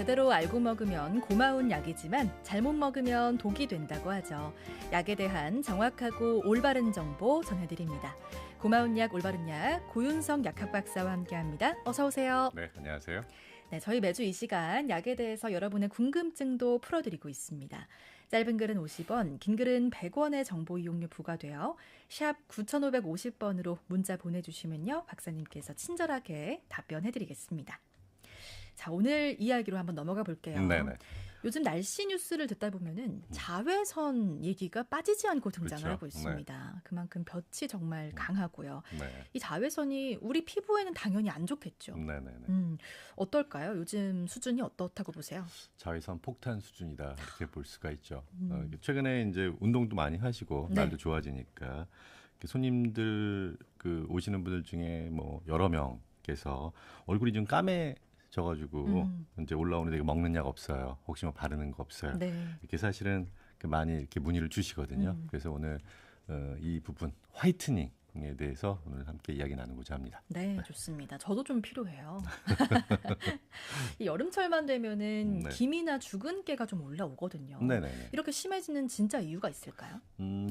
제대로 알고 먹으면 고마운 약이지만 잘못 먹으면 독이 된다고 하죠. 약에 대한 정확하고 올바른 정보 전해드립니다. 고마운 약, 올바른 약, 고윤성 약학 박사와 함께합니다. 어서 오세요. 네, 안녕하세요. 네, 저희 매주 이 시간 약에 대해서 여러분의 궁금증도 풀어드리고 있습니다. 짧은 글은 50원, 긴 글은 100원의 정보 이용료 부과되어 샵 9550번으로 문자 보내주시면요. 박사님께서 친절하게 답변해드리겠습니다. 자, 오늘 이야기로 한번 넘어가 볼게요. 네네. 요즘 날씨 뉴스를 듣다 보면은 자외선 얘기가 빠지지 않고 등장을 그렇죠. 하고 있습니다. 네. 그만큼 볕이 정말 강하고요. 네. 이 자외선이 우리 피부에는 당연히 안 좋겠죠. 네네네. 어떨까요? 요즘 수준이 어떻다고 보세요? 자외선 폭탄 수준이다 이렇게 볼 수가 있죠. 최근에 이제 운동도 많이 하시고 네. 날도 좋아지니까 손님들 오시는 분들 중에 뭐 여러 명께서 얼굴이 좀 까매져가지고 이제 올라오는데 이거 먹는 약 없어요. 혹시 뭐 바르는 거 없어요. 네. 이렇게 사실은 많이 이렇게 문의를 주시거든요. 그래서 오늘 이 부분 화이트닝에 대해서 오늘 함께 이야기 나누고자 합니다. 네, 좋습니다. 저도 좀 필요해요. 이 여름철만 되면은 네. 김이나 주근깨가 좀 올라오거든요. 네네네. 이렇게 심해지는 진짜 이유가 있을까요?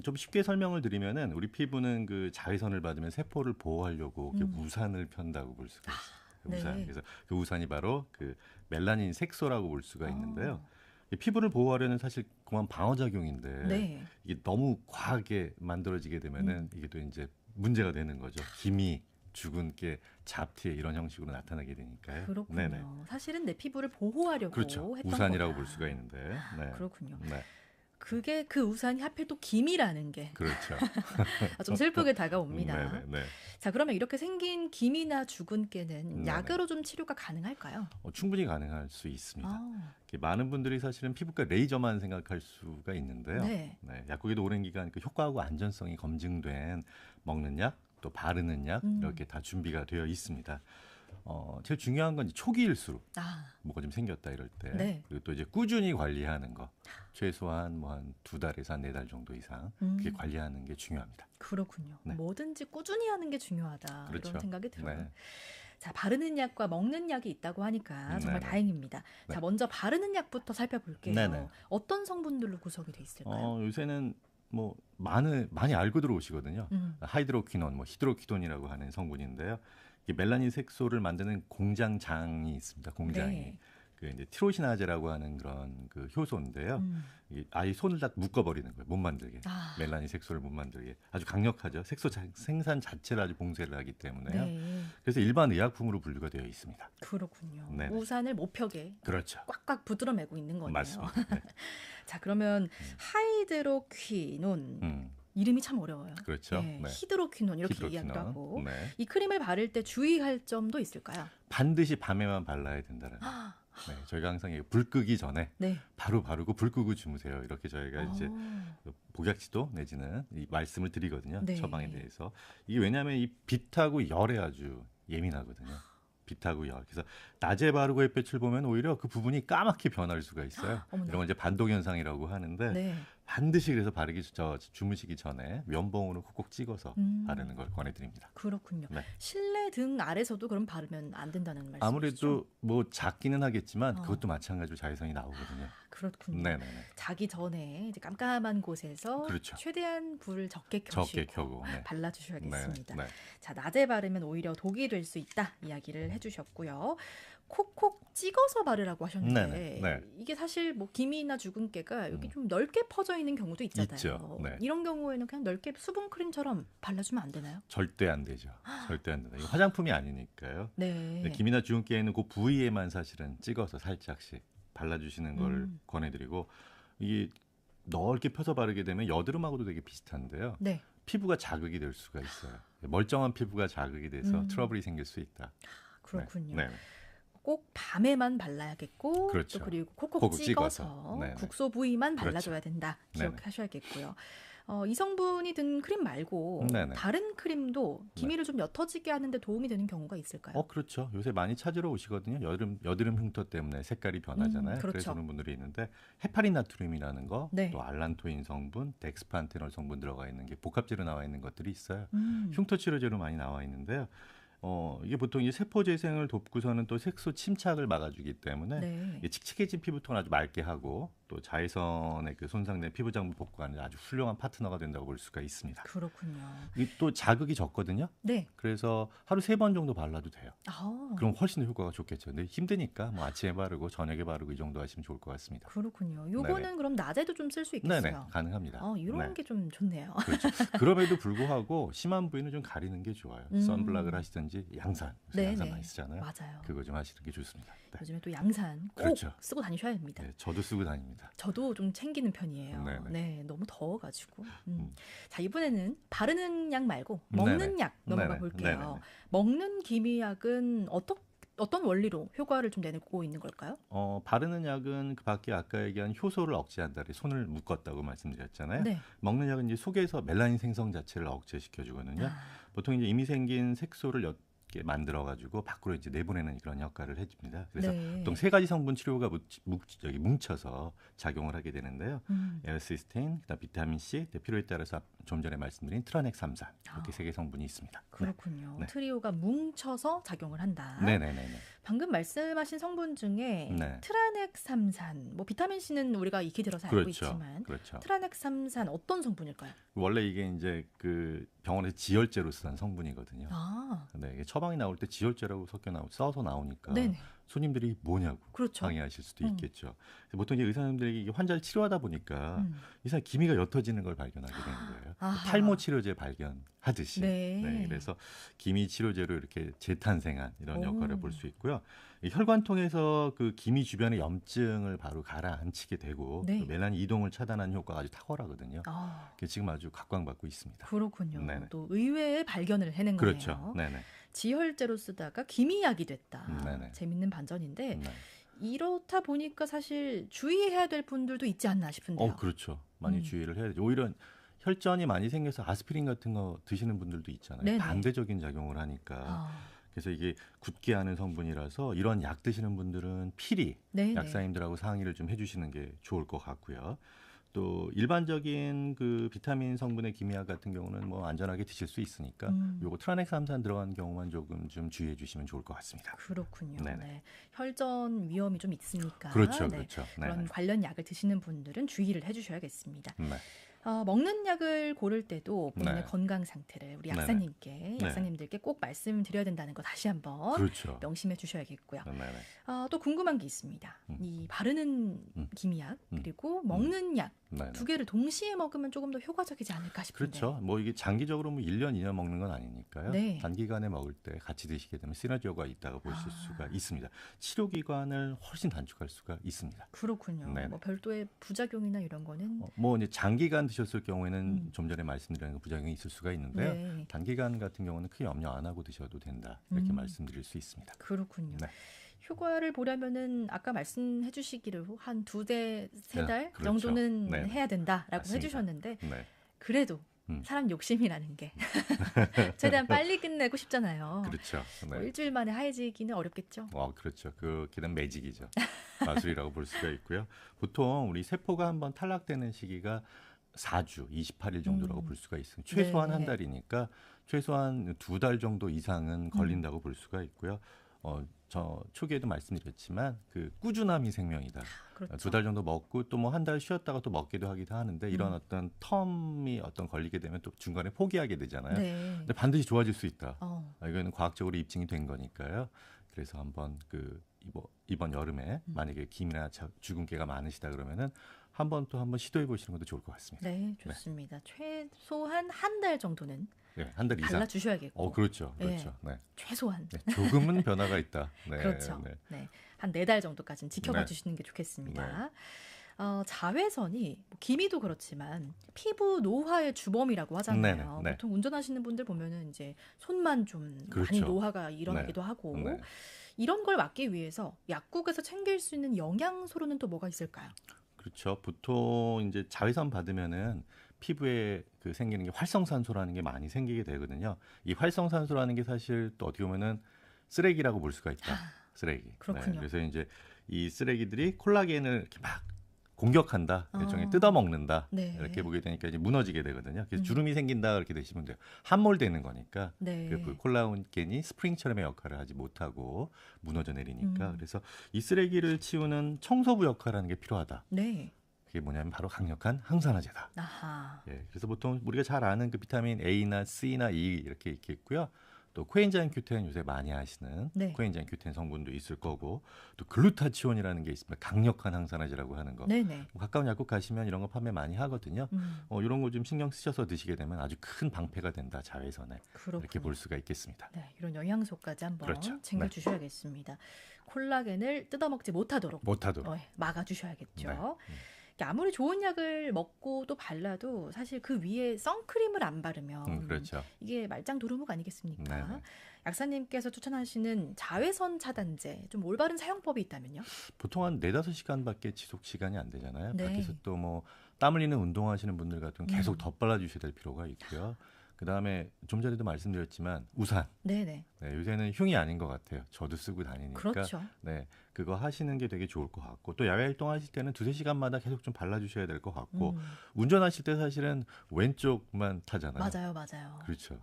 좀 쉽게 설명을 드리면은 우리 피부는 그 자외선을 받으면 세포를 보호하려고 이렇게 우산을 편다고 볼 수가 있어요. 네. 우산. 그래서 그 우산이 바로 그 멜라닌 색소라고 볼 수가 있는데요. 이 피부를 보호하려는 사실 그만 방어작용인데 네. 이게 너무 과하게 만들어지게 되면은 이게 또 이제 문제가 되는 거죠. 기미, 주근깨, 잡티 이런 형식으로 나타나게 되니까요. 그렇군요. 네네. 사실은 내 피부를 보호하려고 그렇죠. 했던 우산이라고 거다. 볼 수가 있는데. 네. 그렇군요. 네. 그게 그 우산이 하필 또 김이라는 게 그렇죠. 좀 슬프게 다가옵니다. 네네. 자, 그러면 이렇게 생긴 김이나 주근깨는 네네. 약으로 좀 치료가 가능할까요? 충분히 가능할 수 있습니다. 아, 많은 분들이 사실은 피부과 레이저만 생각할 수가 있는데요. 네. 약국에도 오랜 기간 효과하고 안전성이 검증된 먹는 약, 또 바르는 약 이렇게 다 준비가 되어 있습니다. 제일 중요한 건 이제 초기일수록 뭐가 좀 생겼다 이럴 때 네. 그리고 또 이제 꾸준히 관리하는 거 최소한 뭐 한 2달에서 한 4달 정도 이상 그렇게 관리하는 게 중요합니다. 그렇군요. 네. 뭐든지 꾸준히 하는 게 중요하다. 그렇죠. 이런 생각이 들어요. 네. 자, 바르는 약과 먹는 약이 있다고 하니까 정말 네네. 다행입니다. 네. 자, 먼저 바르는 약부터 살펴볼게요. 네네. 어떤 성분들로 구성이 돼 있을까요? 요새는 뭐 많이 알고 들어오시거든요. 하이드로퀴논, 뭐 히드로퀴논이라고 하는 성분인데요. 이게 멜라닌 색소를 만드는 공장장이 있습니다. 공장이. 네. 그 이제 티로시나제라고 하는 그런 그 효소인데요. 이게 아예 손을 다 묶어버리는 거예요. 못 만들게. 멜라닌 색소를 못 만들게. 아주 강력하죠. 색소 생산 자체를 아주 봉쇄를 하기 때문에요. 네. 그래서 일반 의약품으로 분류가 되어 있습니다. 그렇군요. 네네. 우산을 못 펴게 그렇죠. 꽉꽉 붙들어 매고 있는 거네요. 맞습니다. 네. 자, 그러면 하이드로퀴논 이름이 참 어려워요. 그렇죠. 네, 네. 히드로퀴논 이렇게 히드로퀴논. 이야기도 하고 네. 이 크림을 바를 때 주의할 점도 있을까요? 반드시 밤에만 발라야 된다는 거예요. 네, 저희가 항상 이거 불 끄기 전에 네. 바로 바르고 불 끄고 주무세요. 이렇게 저희가 이제 복약지도 내지는 이 말씀을 드리거든요. 네. 처방에 대해서. 이게 왜냐하면 이 빛하고 열에 아주 예민하거든요. 빛하고 열. 그래서 낮에 바르고 햇볕을 보면 오히려 그 부분이 까맣게 변할 수가 있어요. 어머나. 이런 건 이제 반동 현상이라고 하는데 네. 반드시 그래서 주무시기 전에 면봉으로 콕콕 찍어서 바르는 걸 권해드립니다. 그렇군요. 네. 실내 등 아래서도 그럼 바르면 안 된다는 말씀이시죠? 아무래도 뭐 작기는 하겠지만 그것도 마찬가지로 자외선이 나오거든요. 그렇군요. 네네네. 자기 전에 이제 깜깜한 곳에서 그렇죠. 최대한 불을 적게 켜시고 적게 켜고, 네. 발라주셔야겠습니다. 네, 네. 자, 낮에 바르면 오히려 독이 될 수 있다 이야기를 해주셨고요. 콕콕 찍어서 바르라고 하셨는데 네, 네. 이게 사실 뭐 기미나 주근깨가 여기 좀 넓게 퍼져 있는 경우도 있잖아요. 있죠. 네. 이런 경우에는 그냥 넓게 수분 크림처럼 발라주면 안 되나요? 절대 안 되죠. 절대 안 된다. 이거 화장품이 아니니까요. 네. 네, 김이나 주근깨에는 그 부위에만 사실은 찍어서 살짝씩 발라주시는 걸 권해드리고 이게 넓게 펴서 바르게 되면 여드름하고도 되게 비슷한데요. 네. 피부가 자극이 될 수가 있어요. 멀쩡한 피부가 자극이 돼서 트러블이 생길 수 있다. 그렇군요. 네. 꼭 밤에만 발라야겠고 그렇죠. 또 그리고 콕콕 콕콕 찍어서 찍어서. 네네. 국소 부위만 그렇죠. 발라줘야 된다. 네네. 기억하셔야겠고요. 이 성분이 든 크림 말고 네네. 다른 크림도 기미를 좀 옅어지게 하는데 도움이 되는 경우가 있을까요? 그렇죠. 요새 많이 찾으러 오시거든요. 여드름 흉터 때문에 색깔이 변하잖아요. 그렇죠. 그래서 그런 분들이 있는데 헤파린 나트륨이라는 거, 네. 또 알란토인 성분, 덱스판테놀 성분 들어가 있는 게 복합제로 나와 있는 것들이 있어요. 음. 흉터 치료제로 많이 나와 있는데요. 이게 보통 이 세포 재생을 돕고서는 또 색소 침착을 막아주기 때문에 네. 이 칙칙해진 피부톤을 아주 맑게 하고 또 자외선에 그 손상된 피부장부 복구하는 아주 훌륭한 파트너가 된다고 볼 수가 있습니다. 그렇군요. 이게 또 자극이 적거든요. 네. 그래서 하루 3번 정도 발라도 돼요. 아, 그럼 훨씬 더 효과가 좋겠죠. 근데 힘드니까 뭐 아침에 바르고 저녁에 바르고 이 정도 하시면 좋을 것 같습니다. 그렇군요. 요거는 네네. 그럼 낮에도 좀 쓸 수 네네, 있겠어요. 가능합니다. 이런 네. 게 좀 좋네요. 그렇죠. 그럼에도 불구하고 심한 부위는 좀 가리는 게 좋아요. 선블락을 하시든지 양산, 요새 네네. 양산 많이 쓰잖아요. 맞아요. 그거 좀 하시는 게 좋습니다. 네. 요즘에 또 양산 꼭 그렇죠. 쓰고 다니셔야 됩니다. 네, 저도 쓰고 다닙니다. 저도 좀 챙기는 편이에요. 네네. 네, 너무 더워가지고. 자, 이번에는 바르는 약 말고 네네. 먹는 약 넘어가 네네. 볼게요. 네네. 먹는 기미약은 어떤 원리로 효과를 좀 내고 있는 걸까요? 바르는 약은 그 밖에 아까 얘기한 효소를 억제한다. 손을 묶었다고 말씀드렸잖아요. 네. 먹는 약은 이제 속에서 멜라닌 생성 자체를 억제시켜 주거든요. 아, 보통 이제 이미 생긴 색소를 게 만들어 가지고 밖으로 이제 내보내는 그런 역할을 해줍니다. 그래서 네. 보통 3가지 성분 치료가 여기 뭉쳐서 작용을 하게 되는데요. 엘시스틴, 그다음 비타민 C, 필요에 따라서 좀 전에 말씀드린 트라넥삼산 이렇게 3개 성분이 있습니다. 그렇군요. 네. 트리오가 뭉쳐서 작용을 한다. 네네네. 방금 말씀하신 성분 중에 네. 트라넥삼산, 뭐 비타민 C는 우리가 익히 들어서 알고 그렇죠. 있지만 그렇죠. 트라넥삼산 어떤 성분일까요? 원래 이게 이제 그 병원에서 지혈제로 쓰는 성분이거든요. 아, 네, 이게 처방이 나올 때 지혈제라고 써서 나오니까 네네. 손님들이 뭐냐고 그렇죠. 항의하실 수도 있겠죠. 그래서 보통 이제 의사님들이 이게 환자를 치료하다 보니까 음. 이 사람 기미가 옅어지는 걸 발견하게 되는 거예요. 아하. 탈모 치료제 발견하듯이. 네. 그래서 기미 치료제로 이렇게 재탄생한 이런 오. 역할을 볼 수 있고요. 이 혈관통해서 그 기미 주변의 염증을 바로 가라앉히게 되고 네. 또 멜라닌 이동을 차단하는 효과가 아주 탁월하거든요. 아, 그게 지금 아주 각광받고 있습니다. 그렇군요. 네네. 또 의외의 발견을 해낸 그렇죠. 거네요. 네네. 지혈제로 쓰다가 기미약이 됐다. 네네. 재밌는 반전인데 네. 이렇다 보니까 사실 주의해야 될 분들도 있지 않나 싶은데요. 그렇죠. 많이 음. 주의를 해야 되죠. 오히려 혈전이 많이 생겨서 아스피린 같은 거 드시는 분들도 있잖아요. 네네. 반대적인 작용을 하니까. 아, 그래서 이게 굳게 하는 성분이라서 이런 약 드시는 분들은 필히 네네. 약사님들하고 상의를 좀 해주시는 게 좋을 것 같고요. 또 일반적인 그 비타민 성분의 기미약 같은 경우는 뭐 안전하게 드실 수 있으니까 요거 트라넥삼산 들어간 경우만 조금 좀 주의해 주시면 좋을 것 같습니다. 그렇군요. 네네. 네. 혈전 위험이 좀 있으니까 그렇죠, 네. 그렇죠. 그런 네네. 관련 약을 드시는 분들은 주의를 해주셔야겠습니다. 네. 먹는 약을 고를 때도 본인의 네. 건강 상태를 우리 네네. 약사님께, 네. 약사님들께 꼭 말씀드려야 된다는 거 다시 한번 그렇죠. 명심해 주셔야겠고요. 네네. 또 궁금한 게 있습니다. 이 바르는 기미약 그리고 먹는 약 네네. 두 개를 동시에 먹으면 조금 더 효과적이지 않을까 싶은데. 그렇죠. 뭐 이게 장기적으로 뭐 1년, 2년 먹는 건 아니니까요. 네. 단기간에 먹을 때 같이 드시게 되면 시너지 효과가 있다고 보실 수가 있습니다. 치료 기간을 훨씬 단축할 수가 있습니다. 그렇군요. 네네. 뭐 별도의 부작용이나 이런 거는 뭐 이제 장기간 드셨을 경우에는 좀 전에 말씀드린 그 부작용이 있을 수가 있는데요. 네. 단기간 같은 경우는 크게 염려 안 하고 드셔도 된다. 이렇게 말씀드릴 수 있습니다. 그렇군요. 네. 효과를 보려면은 아까 말씀해 주시기로 한 2달, 3달 네, 그렇죠. 정도는 네네. 해야 된다라고 맞습니다. 해주셨는데 네. 그래도 사람 욕심이라는 게 최대한 빨리 끝내고 싶잖아요. 그렇죠. 뭐 네. 일주일 만에 하얘지기는 어렵겠죠. 그렇죠. 그렇게 되면 매직이죠. 마술이라고 볼 수가 있고요. 보통 우리 세포가 한번 탈락되는 시기가 4주, 28일 정도라고 볼 수가 있습니다. 최소한 네. 한 달이니까 최소한 2달 정도 이상은 걸린다고 볼 수가 있고요. 저 초기에도 말씀드렸지만 그 꾸준함이 생명이다. 그렇죠. 2달 정도 먹고 또 뭐 한 달 쉬었다가 또 먹기도 하기도 하는데 이런 어떤 텀이 걸리게 되면 또 중간에 포기하게 되잖아요. 네. 근데 반드시 좋아질 수 있다. 어, 이거는 과학적으로 입증이 된 거니까요. 그래서 한번 이번 여름에 만약에 김이나 주근깨가 많으시다 그러면은 한번 시도해 보시는 것도 좋을 것 같습니다. 네, 좋습니다. 최소한 한 달 정도는 네, 한 달 이상. 발라주셔야겠고. 그렇죠, 그렇죠. 네. 최소한. 네, 조금은 변화가 있다. 네, 그렇죠. 네. 네. 한 4달 정도까지는 지켜봐 네. 주시는 게 좋겠습니다. 자외선이 뭐 기미도 그렇지만 피부 노화의 주범이라고 하잖아요. 네네, 네. 보통 운전하시는 분들 보면은 이제 손만 좀 많이 그렇죠. 노화가 일어나기도 하고 네. 이런 걸 막기 위해서 약국에서 챙길 수 있는 영양소로는 또 뭐가 있을까요? 그렇죠. 보통 이제 자외선 받으면은 피부에 생기는 게 활성산소라는 게 많이 생기게 되거든요. 이 활성산소라는 게 사실 또 어떻게 보면은 쓰레기라고 볼 수가 있다. 쓰레기. 그렇군요. 네, 그래서 이제 이 쓰레기들이 콜라겐을 이렇게 막 공격한다, 일종의 어. 뜯어먹는다 네. 이렇게 보게 되니까 이제 무너지게 되거든요. 그래서 음. 주름이 생긴다 그렇게 되시면 돼요. 함몰되는 거니까 네. 그 콜라겐이 스프링처럼의 역할을 하지 못하고 무너져 내리니까 그래서 이 쓰레기를 치우는 청소부 역할을 하는 게 필요하다. 네. 그게 뭐냐면 바로 강력한 항산화제다. 아하. 예, 그래서 보통 우리가 잘 아는 그 비타민 A나 C나 E 이렇게 있겠고요. 또 코엔자임 Q10 요새 많이 하시는 네. 코엔자임 Q10 성분도 있을 거고 또 글루타치온이라는 게 있습니다. 강력한 항산화제라고 하는 거. 네네. 가까운 약국 가시면 이런 거 판매 많이 하거든요. 이런 거 좀 신경 쓰셔서 드시게 되면 아주 큰 방패가 된다 자외선에. 그렇군요. 이렇게 볼 수가 있겠습니다. 네, 이런 영양소까지 한번 그렇죠. 챙겨주셔야겠습니다. 콜라겐을 뜯어먹지 못하도록 못하도록. 막아주셔야겠죠. 네. 아무리 좋은 약을 먹고 또 발라도 사실 그 위에 선크림을 안 바르면 그렇죠. 이게 말짱도루묵 아니겠습니까? 네네. 약사님께서 추천하시는 자외선 차단제 좀 올바른 사용법이 있다면요? 보통 한 4-5시간밖에 지속 시간이 안 되잖아요. 네. 밖에서 또 뭐 땀 흘리는 운동하시는 분들 같은 경우 계속 덧발라주셔야 될 필요가 있고요. 그다음에 좀 전에도 말씀드렸지만 우산. 네네. 네, 요새는 흉이 아닌 것 같아요. 저도 쓰고 다니니까. 그렇죠. 네, 그거 하시는 게 되게 좋을 것 같고 또 야외 활동하실 때는 2-3시간마다 계속 좀 발라주셔야 될 것 같고 운전하실 때 사실은 왼쪽만 타잖아요. 맞아요, 맞아요. 그렇죠.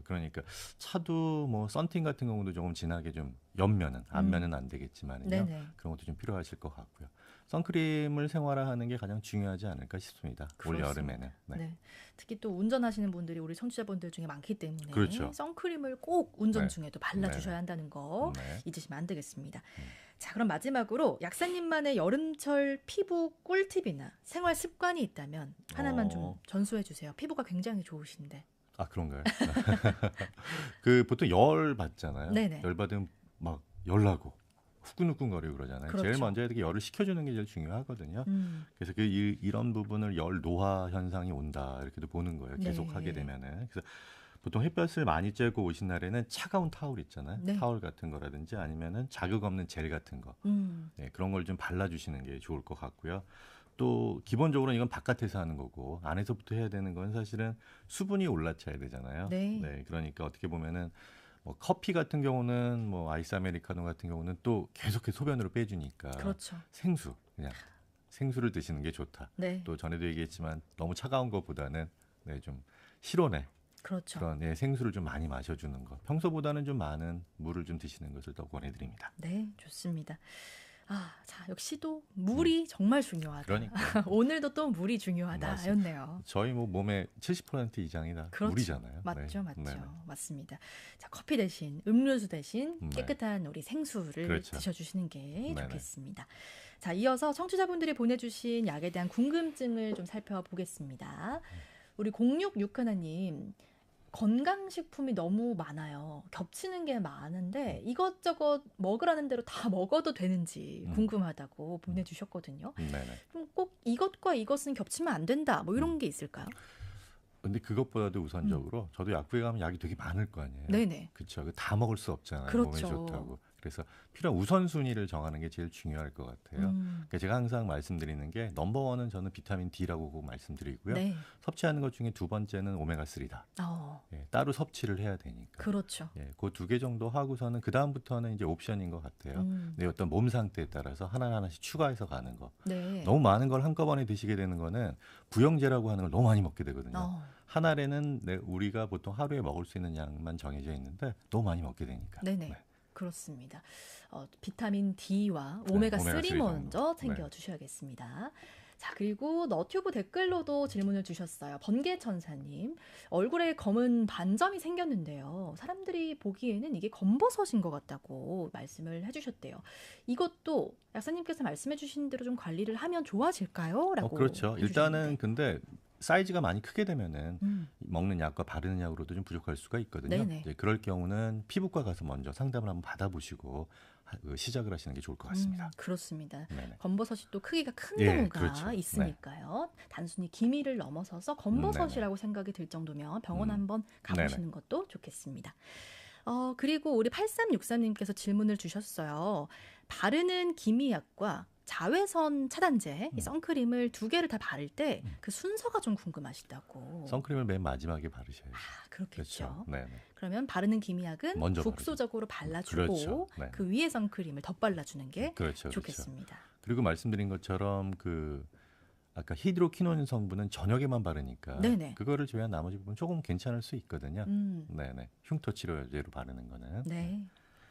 그러니까 차도 뭐 썬팅 같은 경우도 조금 진하게 좀 옆면은 앞면은 안 되겠지만요. 네네. 그런 것도 좀 필요하실 것 같고요. 선크림을 생활화하는 게 가장 중요하지 않을까 싶습니다. 올 그렇습니다. 여름에는. 네. 네. 특히 또 운전하시는 분들이 우리 청취자분들 중에 많기 때문에 그렇죠. 선크림을 꼭 운전 네. 중에도 발라주셔야 네. 한다는 거 네. 잊으시면 안 되겠습니다. 자, 그럼 마지막으로 약사님만의 여름철 피부 꿀팁이나 생활 습관이 있다면 하나만 좀 전수해 주세요. 피부가 굉장히 좋으신데. 아, 그런가요? 그 보통 열 받잖아요. 네네. 열 받으면 막 열나고 후끈후끈거리고 그러잖아요. 그렇죠. 제일 먼저 이렇게 열을 식혀주는 게 제일 중요하거든요. 그래서 이런 부분을 열 노화 현상이 온다 이렇게도 보는 거예요. 계속 네. 하게 되면은. 그래서 보통 햇볕을 많이 쬐고 오신 날에는 차가운 타올 있잖아요. 네. 타올 같은 거라든지 아니면은 자극 없는 젤 같은 거. 네, 그런 걸 좀 발라주시는 게 좋을 것 같고요. 또 기본적으로 이건 바깥에서 하는 거고 안에서부터 해야 되는 건 사실은 수분이 올라차야 되잖아요. 네. 그러니까 어떻게 보면은 뭐 커피 같은 경우는 뭐 아이스 아메리카노 같은 경우는 또 계속해서 소변으로 빼주니까 그렇죠. 생수 그냥 생수를 드시는 게 좋다. 네. 또 전에도 얘기했지만 너무 차가운 것보다는 좀 실온에 그렇죠. 그런 생수를 좀 많이 마셔주는 것. 평소보다는 좀 많은 물을 좀 드시는 것을 더 권해드립니다. 네, 좋습니다. 아, 자, 역시 또 물이 정말 중요하다. 그러니까 오늘도 또 물이 중요하다였네요. 저희 뭐 몸의 70% 이상이 다 그렇죠. 물이잖아요. 맞죠, 네. 맞죠. 네네. 맞습니다. 자, 커피 대신 음료수 대신 네. 깨끗한 우리 생수를 그렇죠. 드셔주시는 게 네네. 좋겠습니다. 자, 이어서 청취자분들이 보내주신 약에 대한 궁금증을 좀 살펴보겠습니다. 우리 0661님. 건강식품이 너무 많아요. 겹치는 게 많은데 이것저것 먹으라는 대로 다 먹어도 되는지 궁금하다고 보내주셨거든요. 네네. 그럼 꼭 이것과 이것은 겹치면 안 된다. 뭐 이런 게 있을까요? 근데 그것보다도 우선적으로 저도 약국에 가면 약이 되게 많을 거 아니에요. 네네. 그렇죠. 다 먹을 수 없잖아요. 그렇죠. 몸에 좋다고. 그래서 필요한 우선순위를 정하는 게 제일 중요할 것 같아요. 그러니까 제가 항상 말씀드리는 게 넘버원은 저는 비타민 D라고 꼭 말씀드리고요. 네. 섭취하는 것 중에 두 번째는 오메가3다. 따로 섭취를 해야 되니까. 그렇죠. 그 두 개 정도 하고서는 그 다음부터는 이제 옵션인 것 같아요. 내 어떤 몸 상태에 따라서 하나하나씩 추가해서 가는 거. 네. 너무 많은 걸 한꺼번에 드시게 되는 거는 부영제라고 하는 걸 너무 많이 먹게 되거든요. 한 알에는 우리가 보통 하루에 먹을 수 있는 양만 정해져 있는데 너무 많이 먹게 되니까. 네네. 네. 그렇습니다. 비타민 D와 오메가3 먼저 챙겨주셔야겠습니다. 자, 그리고 너튜브 댓글로도 질문을 주셨어요. 번개천사님. 얼굴에 검은 반점이 생겼는데요. 사람들이 보기에는 이게 검버섯인 것 같다고 말씀을 해주셨대요. 이것도 약사님께서 말씀해 주신 대로 좀 관리를 하면 좋아질까요? 라고 그렇죠. 일단은 해주셨는데. 근데 사이즈가 많이 크게 되면은 먹는 약과 바르는 약으로도 좀 부족할 수가 있거든요. 이제 그럴 경우는 피부과 가서 먼저 상담을 한번 받아보시고 시작을 하시는 게 좋을 것 같습니다. 그렇습니다. 네네. 검버섯이 또 크기가 큰 예, 경우가 그렇죠. 있으니까요. 단순히 기미를 넘어서서 검버섯이라고 생각이 들 정도면 병원 한번 가보시는 것도 좋겠습니다. 그리고 우리 8363님께서 질문을 주셨어요. 바르는 기미약과 자외선 차단제, 이 선크림을 두 개를 다 바를 때 그 순서가 좀 궁금하시다고. 선크림을 맨 마지막에 바르셔야죠. 그렇겠죠. 그렇죠. 네네. 그러면 바르는 기미약은 먼저 국소적으로 발라주고 그렇죠. 네. 그 위에 선크림을 덧발라주는 게 그렇죠. 좋겠습니다. 그리고 말씀드린 것처럼 아까 히드로퀴논 성분은 저녁에만 바르니까 네네. 그거를 제외한 나머지 부분 조금 괜찮을 수 있거든요. 음. 네네. 흉터 치료제로 바르는 거는. 네.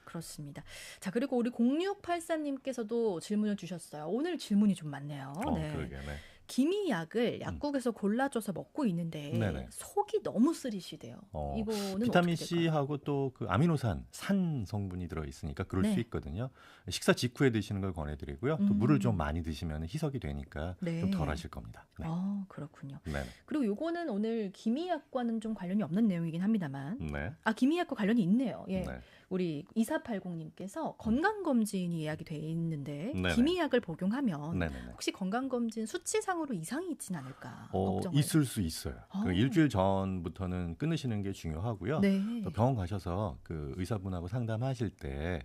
그렇습니다. 자, 그리고 우리 0684님께서도 질문을 주셨어요. 오늘 질문이 좀 많네요. 네. 그러게. 네. 기미약을 약국에서 골라줘서 먹고 있는데 네네. 속이 너무 쓰리시대요. 이거는 비타민 어떻게 될까요? C하고 또 그 아미노산, 산 성분이 들어 있으니까 그럴 수 네. 있거든요. 식사 직후에 드시는 걸 권해드리고요. 또 물을 좀 많이 드시면 희석이 되니까 네. 좀 덜 하실 겁니다. 네. 그렇군요. 네. 그리고 요거는 오늘 기미약과는 좀 관련이 없는 내용이긴 합니다만. 네. 기미약과 관련이 있네요. 예. 네. 우리 2480님께서 건강검진이 예약이 돼 있는데 네네. 기미약을 복용하면 네네네. 혹시 건강검진 수치상으로 이상이 있진 않을까 걱정을. 있을 수 있어요. 일주일 전부터는 끊으시는 게 중요하고요. 네. 또 병원 가셔서 그 의사분하고 상담하실 때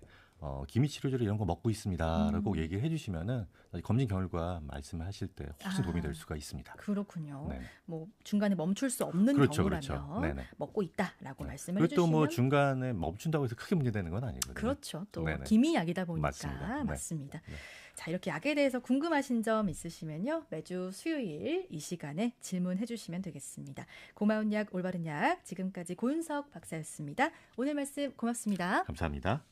기미치료제로 이런 거 먹고 있습니다라고 얘기를 해주시면은 검진 결과 말씀하실 때 훨씬 도움이 될 수가 있습니다. 그렇군요. 네. 뭐 중간에 멈출 수 없는 그렇죠, 경우라면 그렇죠. 네네. 먹고 있다라고 네. 말씀을 그리고 또 해주시면. 뭐 중간에 멈춘다고 해서 크게 문제되는 건 아니거든요. 그렇죠. 또 네네. 기미약이다 보니까 맞습니다. 네. 맞습니다. 네. 자, 이렇게 약에 대해서 궁금하신 점 있으시면요. 매주 수요일 이 시간에 질문해 주시면 되겠습니다. 고마운 약, 올바른 약. 지금까지 고윤석 박사였습니다. 오늘 말씀 고맙습니다. 감사합니다.